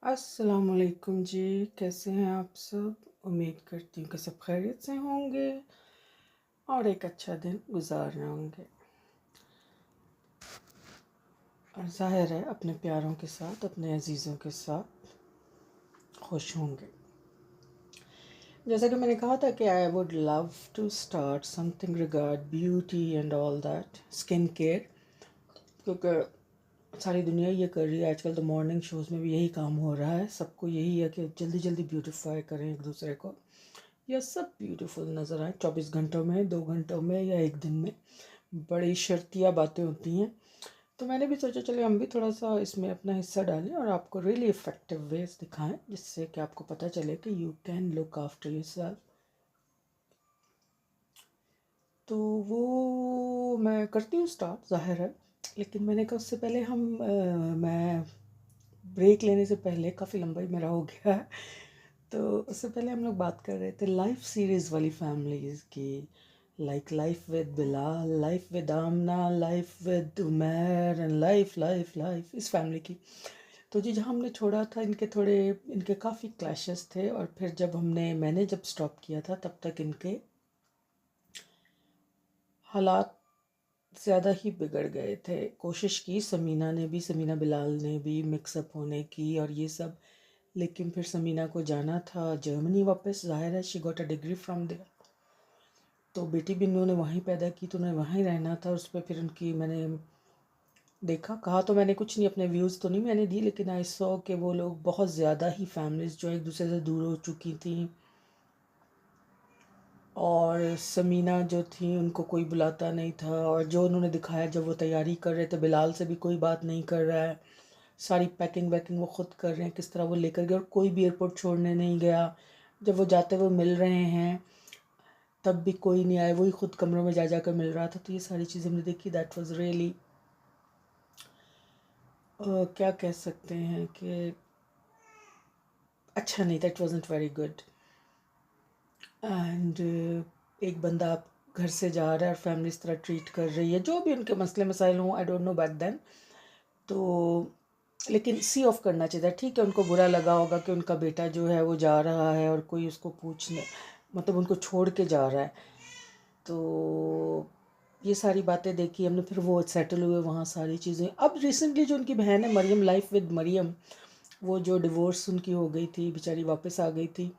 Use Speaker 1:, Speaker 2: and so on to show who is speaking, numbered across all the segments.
Speaker 1: अस्सलाम वालेकुम जी। कैसे हैं आप सब? उम्मीद करती हूँ कि सब खैरियत से होंगे और एक अच्छा दिन गुजार रहे होंगे, और ज़ाहिर है अपने प्यारों के साथ, अपने अजीज़ों के साथ खुश होंगे। जैसा कि मैंने कहा था कि I would love to start something regard beauty and all that, skin care, क्योंकि सारी दुनिया ये कर रही है आजकल। तो मॉर्निंग शोज़ में भी यही काम हो रहा है, सबको यही है कि जल्दी जल्दी ब्यूटीफाई करें एक दूसरे को, या सब ब्यूटीफुल नज़र आए 24 घंटों में, 2 घंटों में, या एक दिन में। बड़ी शर्तिया बातें होती हैं। तो मैंने भी सोचा चले हम भी थोड़ा सा इसमें अपना हिस्सा डालें और आपको रियली इफ़ेक्टिव वेज दिखाएं, जिससे कि आपको पता चले कि you can look after yourself. तो वो मैं करती हूँ स्टार्ट, ज़ाहिर है। लेकिन मैंने कहा उससे पहले मैं ब्रेक लेने से पहले, काफ़ी लंबा ही मेरा हो गया है, तो उससे पहले हम लोग बात कर रहे थे लाइफ सीरीज़ वाली फैमिलीज़ की, like life with Bilal, life with Amna, life with Umar, and life इस फैमिली की। तो जी जहाँ हमने छोड़ा था, इनके काफ़ी क्लैशेस थे, और फिर मैंने जब स्टॉप किया था तब तक इनके हालात ज़्यादा ही बिगड़ गए थे। कोशिश की समीना बिलाल ने भी मिक्सअप होने की और ये सब, लेकिन फिर समीना को जाना था जर्मनी वापस, ज़ाहिर है she got a degree from there. तो बेटी भी उन्होंने वहीं पैदा की, तो उन्हें वहीं रहना था। उस पर फिर उनकी मैंने देखा, कहा तो मैंने कुछ नहीं, अपने व्यूज़ तो नहीं मैंने दी, लेकिन आई सॉ कि वो लोग बहुत ज़्यादा ही फैमिलीज़ जो एक दूसरे से दूर हो चुकी थी, और समीना जो थी उनको कोई बुलाता नहीं था, और जो उन्होंने दिखाया जब वो तैयारी कर रहे थे, बिलाल से भी कोई बात नहीं कर रहा है, सारी पैकिंग वैकिंग वो खुद कर रहे हैं, किस तरह वो लेकर गए, और कोई भी एयरपोर्ट छोड़ने नहीं गया। जब वो जाते हुए मिल रहे हैं तब भी कोई नहीं आया, वही खुद कमरों में जा जाकर मिल रहा था। तो ये सारी चीज़ें हमने देखी, दैट वाज रियली क्या कह सकते हैं कि अच्छा नहीं, that wasn't very good. And एक बंदा आप घर से जा रहा है और फैमिली इस तरह ट्रीट कर रही है, जो भी उनके मसले मसाइल हों, I don't know back then. तो लेकिन सी ऑफ करना चाहिए था। ठीक है, उनको बुरा लगा होगा कि उनका बेटा जो है वो जा रहा है और कोई उसको पूछने, मतलब उनको छोड़ के जा रहा है। तो ये सारी बातें देखी हमने, फिर वो सेटल हुए वहाँ सारी चीज़ें। अब रिसेंटली जो उनकी बहन है मरियम, लाइफ विद मरियम, वो जो डिवोर्स उनकी हो गई थी, बेचारी वापस आ गई थी।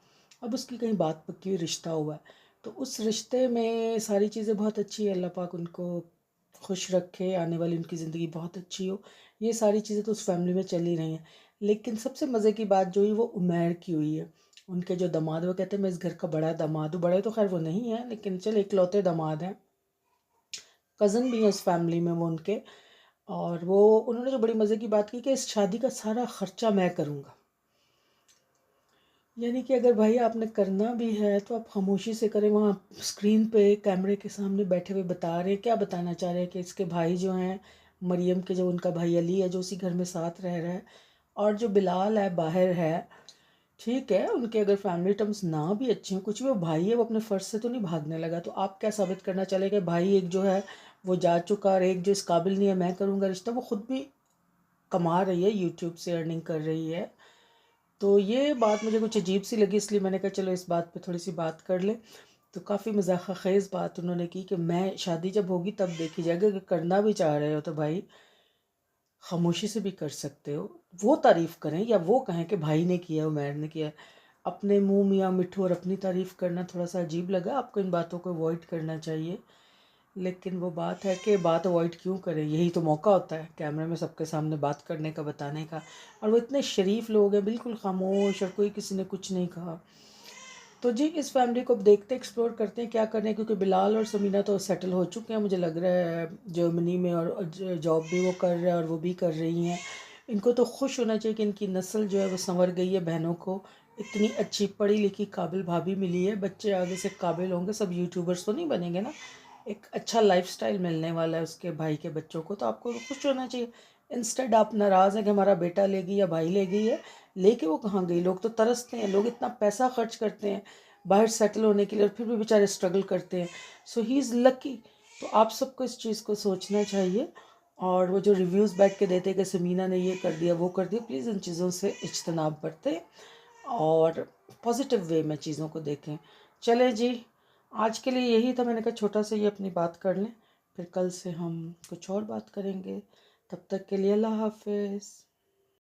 Speaker 1: अब उसकी कहीं बात पक्की हुई, रिश्ता हुआ है, तो उस रिश्ते में सारी चीज़ें बहुत अच्छी है। अल्लाह पाक उनको खुश रखे, आने वाली उनकी ज़िंदगी बहुत अच्छी हो। ये सारी चीज़ें तो उस फैमिली में चल ही रही हैं। लेकिन सबसे मज़े की बात जो हुई वो उमैर की हुई है। उनके जो दामाद, वो कहते हैं मैं इस घर का बड़ा दामाद हूँ। बड़े तो खैर वो नहीं है, लेकिन चल इकलौते दामाद हैं, कज़न भी हैं उस फैमिली में वो उनके। और वो उन्होंने जो बड़ी मज़े की बात की कि इस शादी का सारा ख़र्चा मैं करूँगा। यानी कि अगर भाई आपने करना भी है तो आप खामोशी से करें। वहाँ स्क्रीन पे कैमरे के सामने बैठे हुए बता रहे हैं, क्या बताना चाह रहे हैं कि इसके भाई जो हैं, मरियम के जो उनका भाई अली है जो उसी घर में साथ रह रहा है, और जो बिलाल है बाहर है। ठीक है, उनके अगर फैमिली टर्म्स ना भी अच्छे हों, कुछ भी, वो भाई है, वो अपने फ़र्ज से तो नहीं भागने लगा। तो आप क्या साबित करना चले कि भाई एक जो है वो जा चुका, और एक जो इस काबिल नहीं है मैं करूँगा रिश्ता। वो खुद भी कमा रही है, यूट्यूब से अर्निंग कर रही है। तो ये बात मुझे कुछ अजीब सी लगी, इसलिए मैंने कहा चलो इस बात पे थोड़ी सी बात कर ले। तो काफ़ी मज़ाक़ ख़ेज़ बात उन्होंने की कि मैं शादी जब होगी तब देखी जाएगी, अगर करना भी चाह रहे हो तो भाई खामोशी से भी कर सकते हो। वो तारीफ़ करें या वो कहें कि भाई ने किया, उमैर ने किया। अपने मुँह मियाँ मिट्ठू और अपनी तारीफ़ करना थोड़ा सा अजीब लगा। आपको इन बातों को अवॉइड करना चाहिए। लेकिन वो बात है कि बात अवॉइड क्यों करें, यही तो मौका होता है कैमरे में सबके सामने बात करने का, बताने का। और वो इतने शरीफ लोग हैं, बिल्कुल खामोश, और कोई किसी ने कुछ नहीं कहा। तो जी इस फैमिली को अब देखते, एक्सप्लोर करते हैं क्या करें, क्योंकि बिलाल और समीना तो सेटल हो चुके हैं मुझे लग रहा है जर्मनी में, और जॉब भी वो कर रहे हैं और वो भी कर रही हैं। इनको तो खुश होना चाहिए कि इनकी नस्ल जो है वो संवर गई है, बहनों को इतनी अच्छी पढ़ी लिखी काबिल भाभी मिली है। बच्चे आगे से काबिल होंगे, सब यूट्यूबर्स तो नहीं बनेंगे ना। एक अच्छा लाइफस्टाइल मिलने वाला है उसके भाई के बच्चों को, तो आपको खुश होना चाहिए। इंस्टेड आप नाराज़ हैं कि हमारा बेटा ले गई या भाई ले गई है। लेके वो कहाँ गई? लोग तो तरसते हैं, लोग इतना पैसा खर्च करते हैं बाहर सेटल होने के लिए, और फिर भी बेचारे स्ट्रगल करते हैं। सो ही इज़ लकी। तो आप सबको इस चीज़ को सोचना चाहिए। اور وہ جو ریویوز بیٹھ کے دیتے کہ سمینہ نے یہ کر دیا وہ کر دیا، پلیز ان چیزوں سے اجتناب برتیں اور پازیٹیو وے میں چیزوں کو دیکھیں۔ چلیں جی، آج کے لیے یہی تھا، میں نے کہا چھوٹا سا یہ اپنی بات کر لیں، پھر کل سے ہم کچھ اور بات کریں گے۔ تب تک کے لیے اللہ حافظ۔